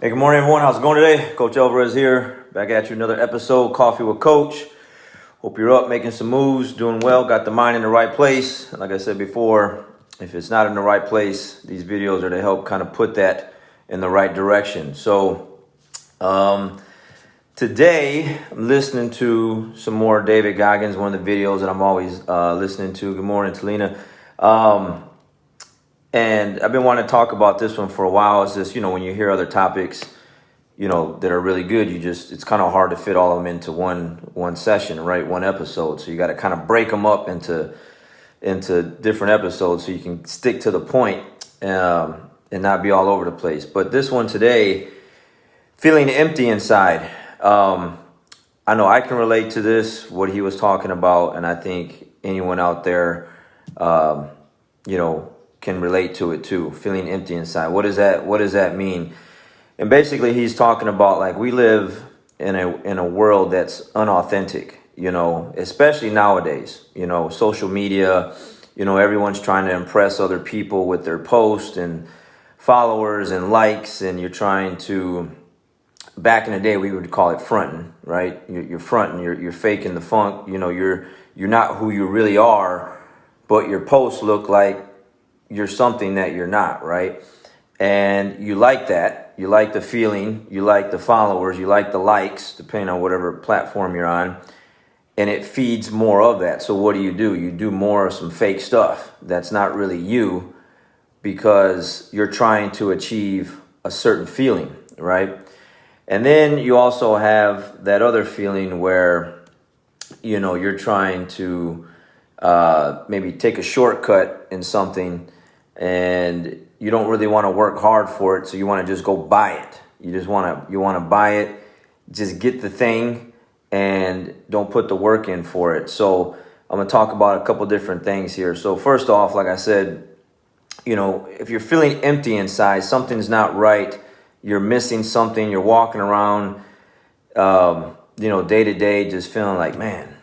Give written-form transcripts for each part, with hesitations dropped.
Hey, good morning, everyone. How's it going today? Coach Alvarez here, back at you another episode, Coffee with Coach. Hope you're up, making some moves, doing well, got the mind in the right place. Like I said before, if it's not in the right place, these videos are to help kind of put that in the right direction. So today I'm listening to some more David Goggins, one of the videos that I'm always listening to. Good morning, Talina. And I've been wanting to talk about this one for a while. It's just, when you hear other topics, that are really good, it's kind of hard to fit all of them into one session, right? One episode. So you got to kind of break them up into different episodes so you can stick to the point and not be all over the place. But this one today, feeling empty inside. I know I can relate to this, what he was talking about, and I think anyone out there, can relate to it too. Feeling empty inside. What does that mean? And basically, he's talking about, like, we live in a world that's unauthentic, especially nowadays. Social media, everyone's trying to impress other people with their posts and followers and likes, and you're trying to. Back in the day, we would call it fronting, right? You're fronting, you're faking the funk. You're not who you really are, but your posts look like you're something that you're not, right? And you like that. You like the feeling. You like the followers. You like the likes, depending on whatever platform you're on. And it feeds more of that. So what do? You do more of some fake stuff that's not really you, because you're trying to achieve a certain feeling, right? And then you also have that other feeling where, you're trying to maybe take a shortcut in something, and you don't really want to work hard for it, so you want to just go buy it. You want to buy it, just get the thing, and don't put the work in for it. So I'm going to talk about a couple different things here. So first off, like I said, if you're feeling empty inside, something's not right. You're missing something. You're walking around, day to day, just feeling like, man,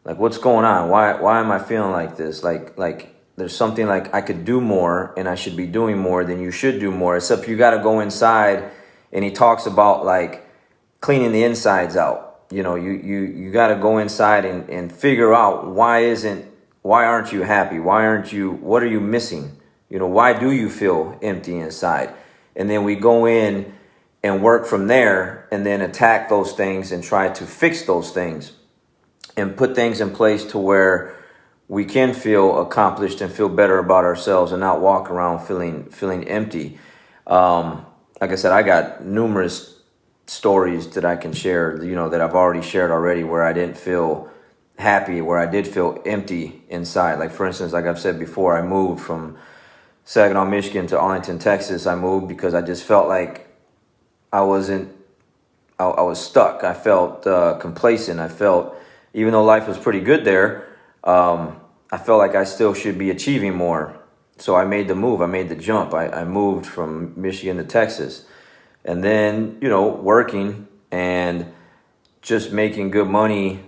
like, what's going on? Why am I feeling like this? Like there's something like I could do more, and I should be doing more than you should do more. Except you got to go inside, and he talks about, like, cleaning the insides out. You got to go inside and figure out why aren't you happy? What are you missing? Why do you feel empty inside? And then we go in and work from there, and then attack those things and try to fix those things and put things in place to where we can feel accomplished and feel better about ourselves and not walk around feeling empty. Like I said, I got numerous stories that I can share, that I've already shared already, where I didn't feel happy, where I did feel empty inside. Like, for instance, like I've said before, I moved from Saginaw, Michigan to Arlington, Texas. I moved because I just felt like I was stuck. I felt complacent. I felt, even though life was pretty good there, I felt like I still should be achieving more. So I made the move. I made the jump. I moved from Michigan to Texas. And then, working and just making good money,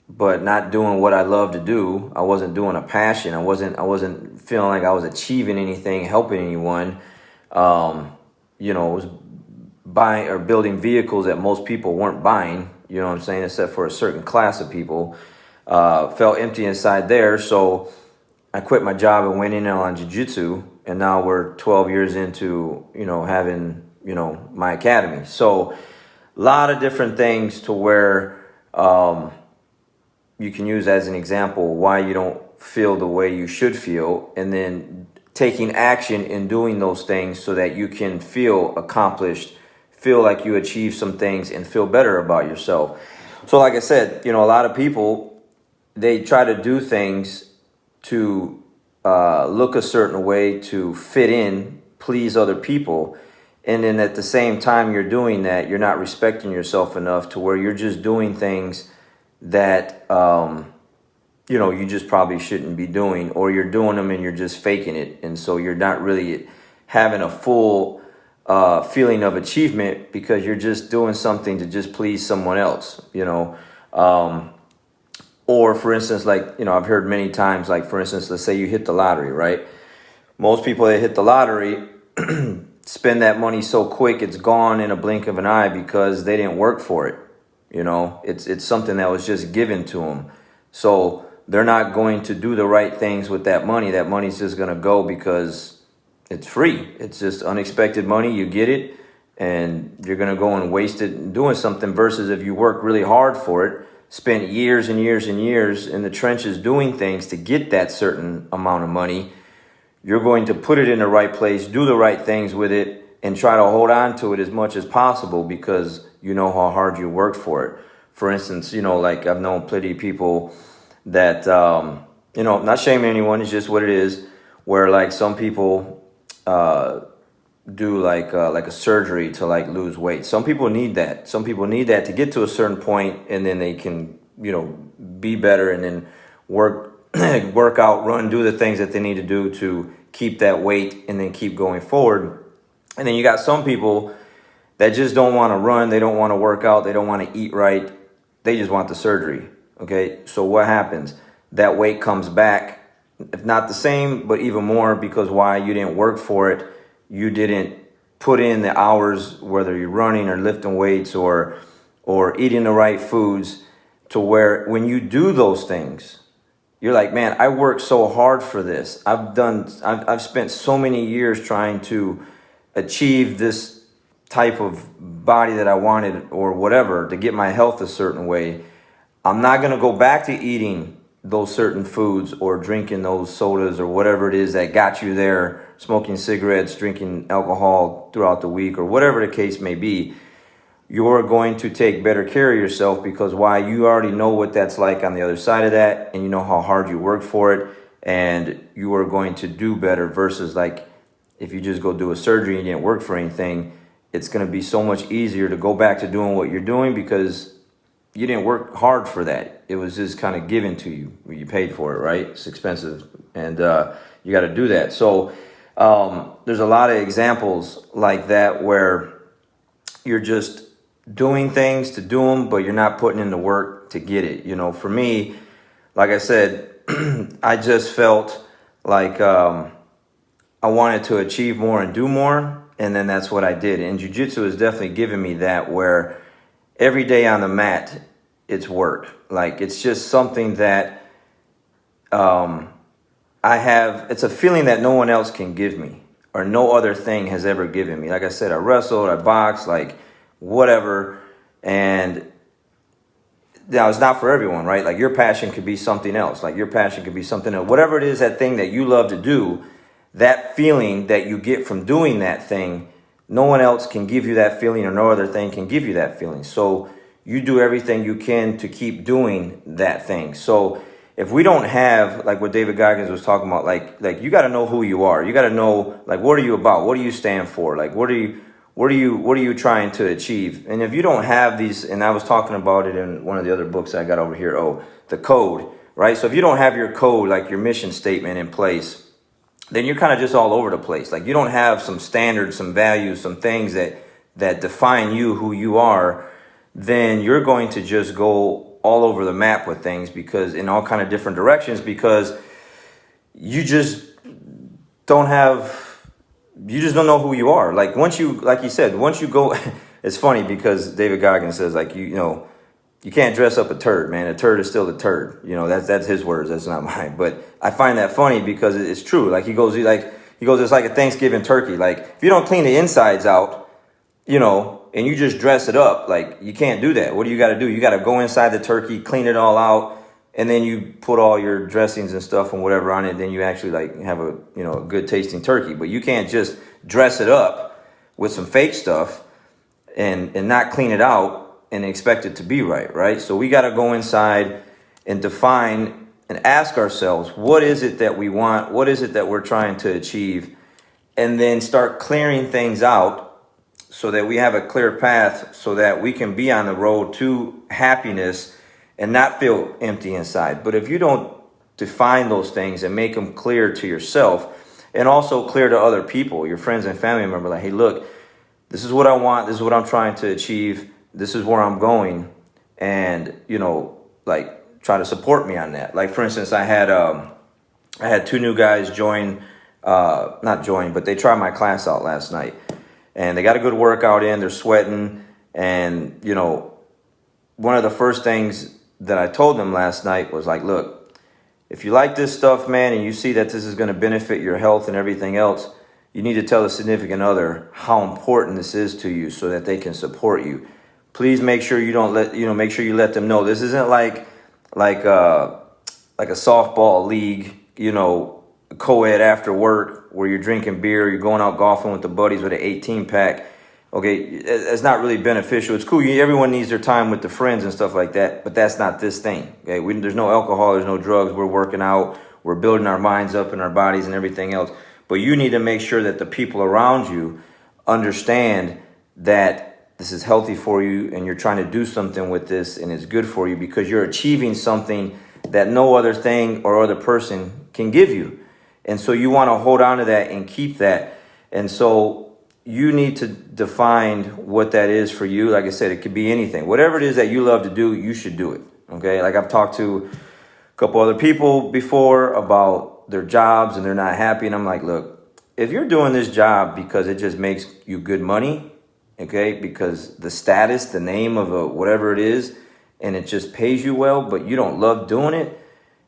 but not doing what I love to do. I wasn't doing a passion. I wasn't feeling like I was achieving anything, helping anyone. I was buying or building vehicles that most people weren't buying, except for a certain class of people. Felt empty inside there. So I quit my job and went in on jiu-jitsu, and now we're 12 years into, having, my academy. So a lot of different things to where, you can use as an example why you don't feel the way you should feel, and then taking action in doing those things so that you can feel accomplished, feel like you achieved some things, and feel better about yourself. So like I said, a lot of people, they try to do things to look a certain way, to fit in, please other people. And then at the same time you're doing that, you're not respecting yourself enough to where you're just doing things that, you just probably shouldn't be doing, or you're doing them and you're just faking it. And so you're not really having a full feeling of achievement, because you're just doing something to just please someone else, or for instance, like, I've heard many times, like, for instance, let's say you hit the lottery, right? Most people that hit the lottery, spend that money so quick it's gone in a blink of an eye because they didn't work for it. You know, it's something that was just given to them. So they're not going to do the right things with that money. That money's just going to go because it's free. It's just unexpected money. You get it and you're going to go and waste it doing something, versus if you work really hard for it, spent years and years and years in the trenches doing things to get that certain amount of money, you're going to put it in the right place, do the right things with it, and try to hold on to it as much as possible because you know how hard you worked for it. For instance, you know, like I've known plenty of people that, you know, not shaming anyone, it's just what it is, where like some people do like a surgery to like lose weight. Some people need that. Some people need that to get to a certain point, and then they can, you know, be better and then work out, run, do the things that they need to do to keep that weight and then keep going forward. And then you got some people that just don't want to run, they don't want to work out, they don't want to eat right, they just want the surgery. Okay, so what happens? That weight comes back, if not the same, but even more, because why? You didn't work for it. You didn't put in the hours, whether you're running or lifting weights or eating the right foods, to where when you do those things, you're like, man, I worked so hard for this. I've spent so many years trying to achieve this type of body that I wanted or whatever, to get my health a certain way. I'm not going to go back to eating those certain foods or drinking those sodas or whatever it is that got you there, smoking cigarettes, drinking alcohol throughout the week, or whatever the case may be. You're going to take better care of yourself because why? You already know what that's like on the other side of that, and you know how hard you work for it, and you are going to do better, versus like if you just go do a surgery and you didn't work for anything. It's going to be so much easier to go back to doing what you're doing because you didn't work hard for that. It was just kind of given to you. You paid for it, right? It's expensive, and you got to do that. So there's a lot of examples like that where you're just doing things to do them, but you're not putting in the work to get it. You know, for me, like I said, I just felt like I wanted to achieve more and do more. And then that's what I did. And jiu-jitsu has definitely given me that, where every day on the mat, it's work. Like, it's just something that I have. It's a feeling that no one else can give me, or no other thing has ever given me. Like I said, I wrestled, I boxed, like whatever. And now it's not for everyone, right? Like, your passion could be something else. Like, your passion could be something else. Whatever it is, that thing that you love to do, that feeling that you get from doing that thing, no one else can give you that feeling, or no other thing can give you that feeling. So you do everything you can to keep doing that thing. So if we don't have, like what David Goggins was talking about, like you got to know who you are. You got to know, like, what are you about? What do you stand for? Like, what are you trying to achieve? And if you don't have these, and I was talking about it in one of the other books I got over here, the code, right? So if you don't have your code, like your mission statement in place, then you're kind of just all over the place. Like, you don't have some standards, some values, some things that define you, who you are, then you're going to just go all over the map with things, because in all kind of different directions, because you just don't know who you are. Like, once you, like you said, once you go, it's funny because David Goggins says, like, you know, you can't dress up a turd, man. A turd is still a turd. You know, that's his words. That's not mine. But I find that funny because it's true. Like, he goes, it's like a Thanksgiving turkey. Like, if you don't clean the insides out, you know, and you just dress it up, like, you can't do that. What do you got to do? You got to go inside the turkey, clean it all out, and then you put all your dressings and stuff and whatever on it. Then you actually like have a good tasting turkey. But you can't just dress it up with some fake stuff and not clean it out and expect it to be right? So we got to go inside and define and ask ourselves, what is it that we want? What is it that we're trying to achieve? And then start clearing things out so that we have a clear path, so that we can be on the road to happiness and not feel empty inside. But if you don't define those things and make them clear to yourself, and also clear to other people, your friends and family members, like, hey, look, this is what I want. This is what I'm trying to achieve. This is where I'm going, and, like, try to support me on that. Like, for instance, I had two new guys not join, but they tried my class out last night. and they got a good workout in, they're sweating. And, you know, one of the first things that I told them last night was like, look, if you like this stuff, man, and you see that this is going to benefit your health and everything else, you need to tell the significant other how important this is to you so that they can support you. Please make sure you don't make sure you let them know. This isn't like a softball league, you know, co-ed after work where you're drinking beer, you're going out golfing with the buddies with an 18 pack. Okay, it's not really beneficial. It's cool. Everyone needs their time with the friends and stuff like that, but that's not this thing. Okay, there's no alcohol, there's no drugs. We're working out, we're building our minds up and our bodies and everything else. But you need to make sure that the people around you understand that this is healthy for you and you're trying to do something with this and it's good for you because you're achieving something that no other thing or other person can give you. And so you want to hold on to that and keep that. And so you need to define what that is for you. Like I said, it could be anything. Whatever it is that you love to do, you should do it. Okay? Like I've talked to a couple other people before about their jobs and they're not happy. And I'm like, look, if you're doing this job because it just makes you good money, okay, because the status, the name of whatever it is, and it just pays you well, but you don't love doing it,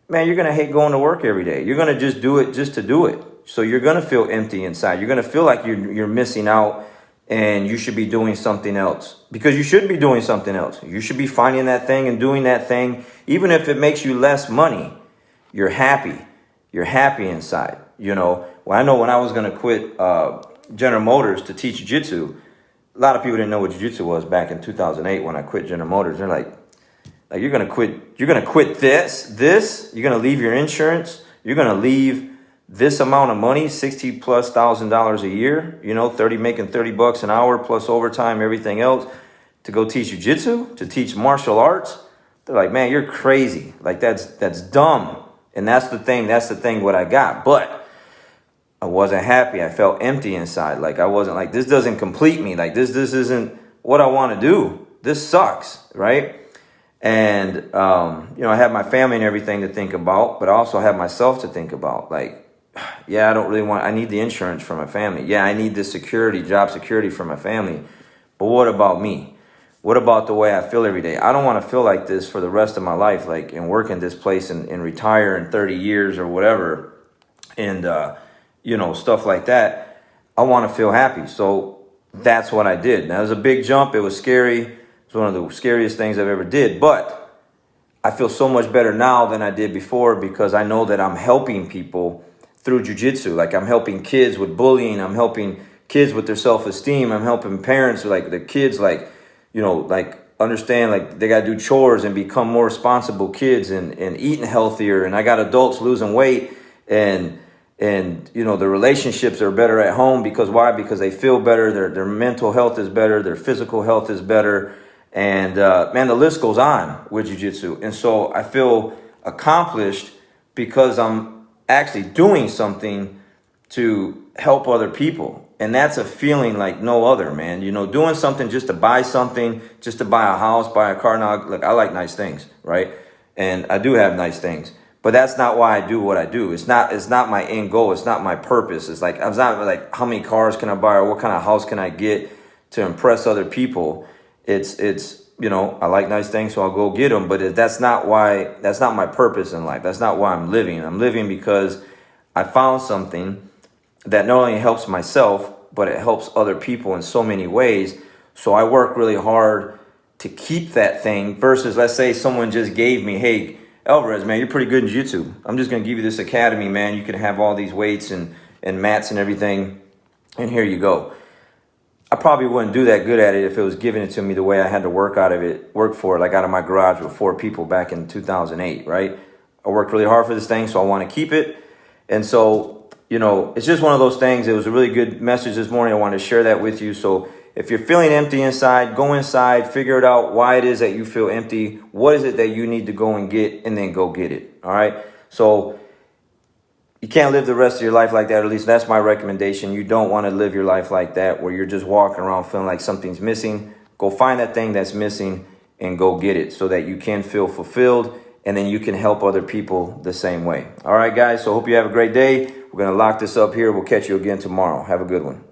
man, you're going to hate going to work every day. You're going to just do it just to do it. So you're going to feel empty inside. You're going to feel like you're missing out and you should be doing something else because you should be doing something else. You should be finding that thing and doing that thing. Even if it makes you less money, you're happy. You're happy inside. You know, well, I know when I was going to quit General Motors to teach jiu-jitsu, a lot of people didn't know what jiu-jitsu was back in 2008 when I quit General Motors. They're like you're going to quit this, you're going to leave your insurance, you're going to leave this amount of money, $60,000+ a year, you know, making $30 an hour plus overtime, everything else, to go teach jiu-jitsu, to teach martial arts. They're like, man, you're crazy. Like that's dumb. And that's the thing what I got. But I wasn't happy. I felt empty inside. Like I wasn't like, this doesn't complete me. Like this isn't what I want to do. This sucks, right? And, you know, I have my family and everything to think about, but I also have myself to think about. Like, yeah, I need the insurance for my family. Yeah, I need this job security for my family. But what about me? What about the way I feel every day? I don't want to feel like this for the rest of my life, like, and work in this place and retire in 30 years or whatever. And, you know, stuff like that. I want to feel happy. So that's what I did. Now, it was a big jump. It was scary. It's one of the scariest things I've ever did. But I feel so much better now than I did before because I know that I'm helping people through jiu-jitsu. Like I'm helping kids with bullying. I'm helping kids with their self-esteem. I'm helping parents, like the kids, like, you know, like understand like they got to do chores and become more responsible kids and eating healthier. And I got adults losing weight and you know, the relationships are better at home because why? Because they feel better. Their mental health is better. Their physical health is better. And man, the list goes on with jiu-jitsu. And so I feel accomplished because I'm actually doing something to help other people. And that's a feeling like no other, man. You know, doing something just to buy something, just to buy a house, buy a car. Now, look, I like nice things, right? And I do have nice things. But that's not why I do what I do. It's not my end goal. It's not my purpose. It's like, I'm not like, how many cars can I buy or what kind of house can I get to impress other people? It's, you know, I like nice things, so I'll go get them. But that's not my purpose in life. That's not why I'm living. I'm living because I found something that not only helps myself, but it helps other people in so many ways. So I work really hard to keep that thing versus, let's say someone just gave me, hey, Alvarez, man, you're pretty good in jiu-jitsu. I'm just going to give you this academy, man. You can have all these weights and mats and everything, and here you go. I probably wouldn't do that good at it if it was given it to me the way I had to work for it, like out of my garage with 4 people back in 2008, right? I worked really hard for this thing, so I want to keep it. And so, you know, it's just one of those things. It was a really good message this morning. I wanted to share that with you. So if you're feeling empty inside, go inside, figure it out why it is that you feel empty. What is it that you need to go and get, and then go get it. All right. So you can't live the rest of your life like that. Or at least that's my recommendation. You don't want to live your life like that where you're just walking around feeling like something's missing. Go find that thing that's missing and go get it so that you can feel fulfilled and then you can help other people the same way. All right, guys. So hope you have a great day. We're going to lock this up here. We'll catch you again tomorrow. Have a good one.